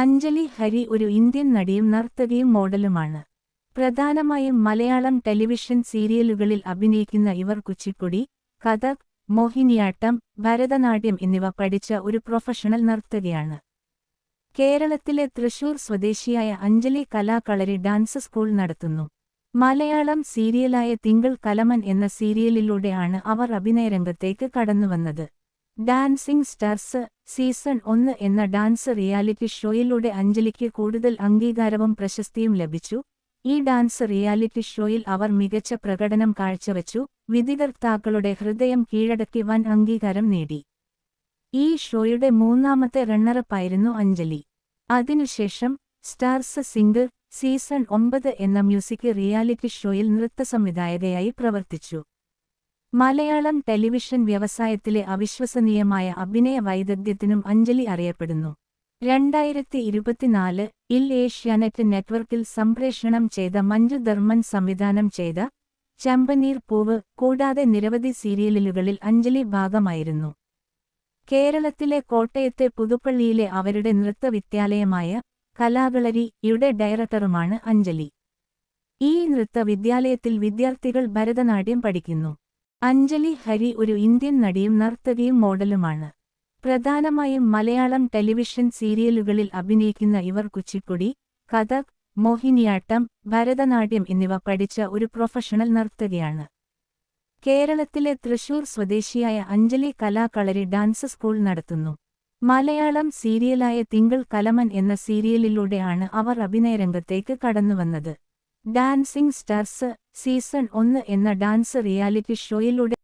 അഞ്ജലി ഹരി ഒരു ഇന്ത്യൻ നടിയും നർത്തകിയും മോഡലുമാണ്. പ്രധാനമായും മലയാളം ടെലിവിഷൻ സീരിയലുകളിൽ അഭിനയിക്കുന്ന ഇവർ കുച്ചിപ്പുടി, കഥക്, മോഹിനിയാട്ടം, ഭരതനാട്യം എന്നിവ പഠിച്ച ഒരു പ്രൊഫഷണൽ നർത്തകിയാണ്. കേരളത്തിലെ തൃശൂർ സ്വദേശിയായ അഞ്ജലി കലാകളരി ഡാൻസ് സ്കൂൾ നടത്തുന്നു. മലയാളം സീരിയലായ തിങ്കൾ കലമൻ എന്ന സീരിയലിലൂടെയാണ് അവർ അഭിനയരംഗത്തേക്ക് കടന്നുവന്നത്. ഡാൻസിംഗ് സ്റ്റാർസ് സീസൺ 1 എന്ന ഡാൻസ് റിയാലിറ്റി ഷോയിലൂടെ അഞ്ജലിക്ക് കൂടുതൽ അംഗീകാരവും പ്രശസ്തിയും ലഭിച്ചു. ഈ ഡാൻസ് റിയാലിറ്റി ഷോയിൽ അവർ മികച്ച പ്രകടനം കാഴ്ചവച്ചു, വിധികർത്താക്കളുടെ ഹൃദയം കീഴടക്കി വൻ അംഗീകാരം നേടി. ഈ ഷോയുടെ മൂന്നാമത്തെ റണ്ണറപ്പായിരുന്നു അഞ്ജലി. അതിനുശേഷം സ്റ്റാർസ് സിംഗർ സീസൺ 9 എന്ന മ്യൂസിക് റിയാലിറ്റി ഷോയിൽ നൃത്തസംവിധായകയായി പ്രവർത്തിച്ചു. മലയാളം ടെലിവിഷൻ വ്യവസായത്തിലെ അവിശ്വസനീയമായ അഭിനയ വൈദഗ്ധ്യത്തിനും അഞ്ജലി അറിയപ്പെടുന്നു. 2024-ൽ ഏഷ്യാനെറ്റ് നെറ്റ്വർക്കിൽ സംപ്രേഷണം ചെയ്ത മഞ്ജു ധർമ്മൻ സംവിധാനം ചെയ്ത ചെമ്പനീർ പൂവ് കൂടാതെ നിരവധി സീരിയലുകളിൽ അഞ്ജലി ഭാഗമായിരുന്നു. കേരളത്തിലെ കോട്ടയത്തെ പുതുപ്പള്ളിയിലെ അവരുടെ നൃത്തവിദ്യാലയമായ കലാകളരി-യുടെ ഡയറക്ടറുമാണ് അഞ്ജലി. ഈ നൃത്തവിദ്യാലയത്തിൽ വിദ്യാർത്ഥികൾ ഭരതനാട്യം പഠിക്കുന്നു. അഞ്ജലി ഹരി ഒരു ഇന്ത്യൻ നടിയും നർത്തകിയും മോഡലുമാണ്. പ്രധാനമായും മലയാളം ടെലിവിഷൻ സീരിയലുകളിൽ അഭിനയിക്കുന്ന ഇവർ കുച്ചിപ്പുടി, കഥക്, മോഹിനിയാട്ടം, ഭരതനാട്യം എന്നിവ പഠിച്ച ഒരു പ്രൊഫഷണൽ നർത്തകിയാണ്. കേരളത്തിലെ തൃശൂർ സ്വദേശിയായ അഞ്ജലി കലാകളരി ഡാൻസ് സ്കൂൾ നടത്തുന്നു. മലയാളം സീരിയലായ തിങ്കൾ കലമൻ എന്ന സീരിയലിലൂടെയാണ് അവർ അഭിനയരംഗത്തേക്ക് കടന്നുവന്നത്. ഡാൻസിംഗ് സ്റ്റാർസ് സീസൺ 1 എന്ന ഡാൻസ് റിയാലിറ്റി ഷോയിലൂടെ